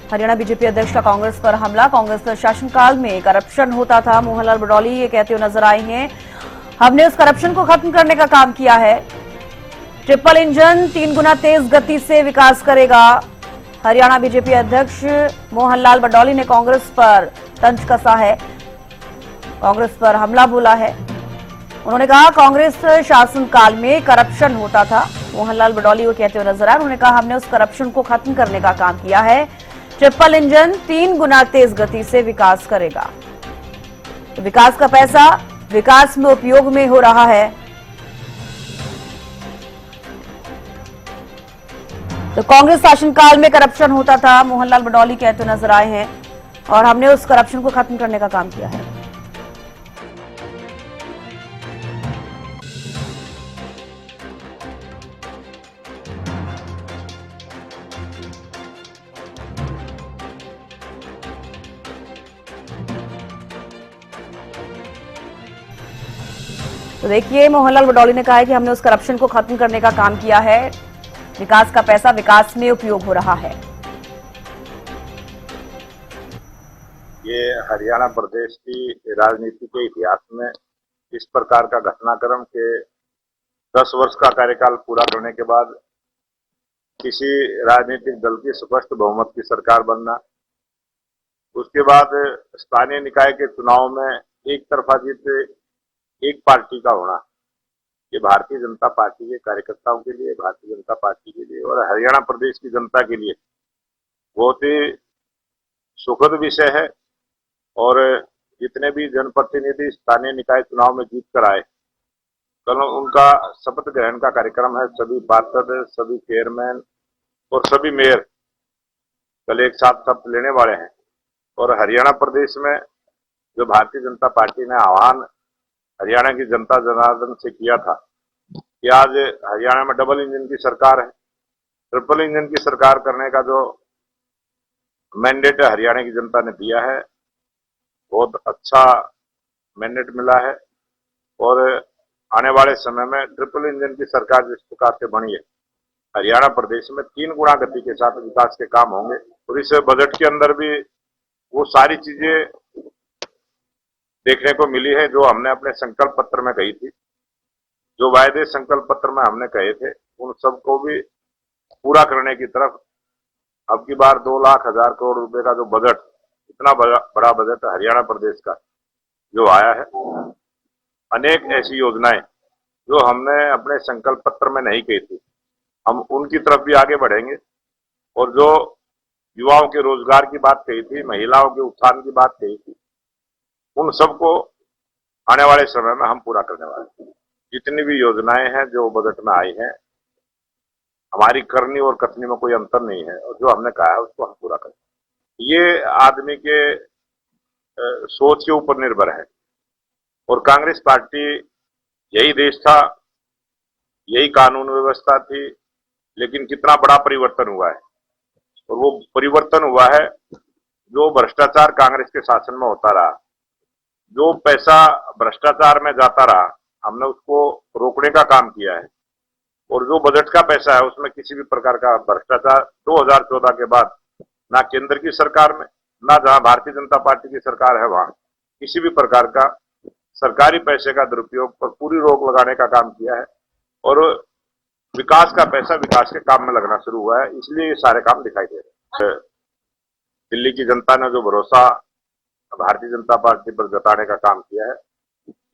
Haryana BJP अध्यक्ष का कांग्रेस पर हमला। कांग्रेस शासनकाल में करप्शन होता था। मोहनलाल बडौली ये कहते हुए नजर आए हैं, हमने उस करप्शन को खत्म करने का काम किया है। ट्रिपल इंजन 3 गुना तेज गति से विकास करेगा। हरियाणा बीजेपी अध्यक्ष मोहनलाल बडौली ने कांग्रेस पर तंज कसा है, कांग्रेस पर हमला बोला है। उन्होंने कहा कांग्रेस शासनकाल में करप्शन होता था। मोहनलाल बडौली वो कहते हुए नजर आए, उन्होंने कहा हमने उस करप्शन को खत्म करने का काम किया है। ट्रिपल इंजन 3 गुना तेज गति से विकास करेगा। तो विकास का पैसा विकास में उपयोग में हो रहा है। तो कांग्रेस शासनकाल में करप्शन होता था, मोहनलाल बडौली कहते हुए नजर आए हैं, और हमने उस करप्शन को खत्म करने का काम किया है। तो देखिए, मोहनलाल बडौली ने कहा है कि हमने उस करप्शन को खत्म करने का काम किया है। विकास का पैसा विकास में उपयोग हो रहा है। ये हरियाणा प्रदेश की राजनीति के इतिहास में इस प्रकार का घटनाक्रम के 10 वर्ष का कार्यकाल पूरा करने के बाद किसी राजनीतिक दल की स्पष्ट बहुमत की सरकार बनना, उसके बाद स्थानीय निकाय के चुनाव में एक तरफा जीत एक पार्टी का होना, ये भारतीय जनता पार्टी के कार्यकर्ताओं के लिए, भारतीय जनता पार्टी के लिए और हरियाणा प्रदेश की जनता के लिए बहुत ही सुखद विषय है। और जितने भी जनप्रतिनिधि स्थानीय निकाय चुनाव में जीत कर आए, कल उनका शपथ ग्रहण का कार्यक्रम है। सभी पार्षद, सभी चेयरमैन और सभी मेयर कल एक साथ शपथ लेने वाले हैं। और हरियाणा प्रदेश में जो भारतीय जनता पार्टी ने आह्वान हरियाणा की जनता जनार्दन से किया था कि आज हरियाणा में डबल इंजन की सरकार है, ट्रिपल इंजन की सरकार करने का जो मैंडेट हरियाणा की जनता ने दिया है, बहुत अच्छा मैंडेट मिला है। और आने वाले समय में ट्रिपल इंजन की सरकार जिस प्रकार से बनी है, हरियाणा प्रदेश में 3 गुना गति के साथ विकास के काम होंगे। और इस बजट के अंदर भी वो सारी चीजें देखने को मिली है जो हमने अपने संकल्प पत्र में कही थी। जो वायदे संकल्प पत्र में हमने कहे थे, उन सबको भी पूरा करने की तरफ अब की बार 2,00,000 करोड़ रुपए का जो बजट, इतना बड़ा बजट हरियाणा प्रदेश का जो आया है, अनेक ऐसी योजनाएं जो हमने अपने संकल्प पत्र में नहीं कही थी, हम उनकी तरफ भी आगे बढ़ेंगे। और जो युवाओं के रोजगार की बात कही थी, महिलाओं के उत्थान की बात कही थी, उन सबको आने वाले समय में हम पूरा करने वाले हैं। जितनी भी योजनाएं हैं जो बजट में आई हैं, हमारी करनी और कथनी में कोई अंतर नहीं है, और जो हमने कहा है उसको हम पूरा करें। ये आदमी के सोच के ऊपर निर्भर है। और कांग्रेस पार्टी, यही देश था, यही कानून व्यवस्था थी, लेकिन कितना बड़ा परिवर्तन हुआ है। और वो परिवर्तन हुआ है जो भ्रष्टाचार कांग्रेस के शासन में होता रहा, जो पैसा भ्रष्टाचार में जाता रहा, हमने उसको रोकने का काम किया है। और जो बजट का पैसा है उसमें किसी भी प्रकार का भ्रष्टाचार 2014 के बाद ना केंद्र की सरकार में, ना जहां भारतीय जनता पार्टी की सरकार है वहां किसी भी प्रकार का सरकारी पैसे का दुरुपयोग पर पूरी रोक लगाने का काम किया है। और विकास का पैसा विकास के काम में लगना शुरू हुआ है, इसलिए ये सारे काम दिखाई दे रहे हैं। दिल्ली की जनता ने जो भरोसा भारतीय जनता पार्टी पर जताने का काम किया है,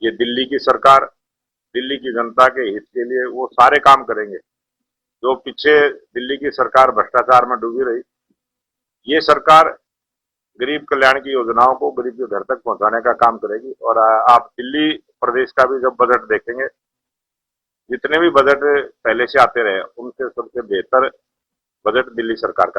ये दिल्ली की सरकार, दिल्ली की जनता के हित के लिए वो सारे काम करेंगे। जो पीछे दिल्ली की सरकार भ्रष्टाचार में डूबी रही, ये सरकार गरीब कल्याण की योजनाओं को गरीब के घर तक पहुंचाने का काम करेगी। और आप दिल्ली प्रदेश का भी जब बजट देखेंगे, जितने भी बजट पहले से आते रहे उनसे सबसे बेहतर बजट दिल्ली सरकार का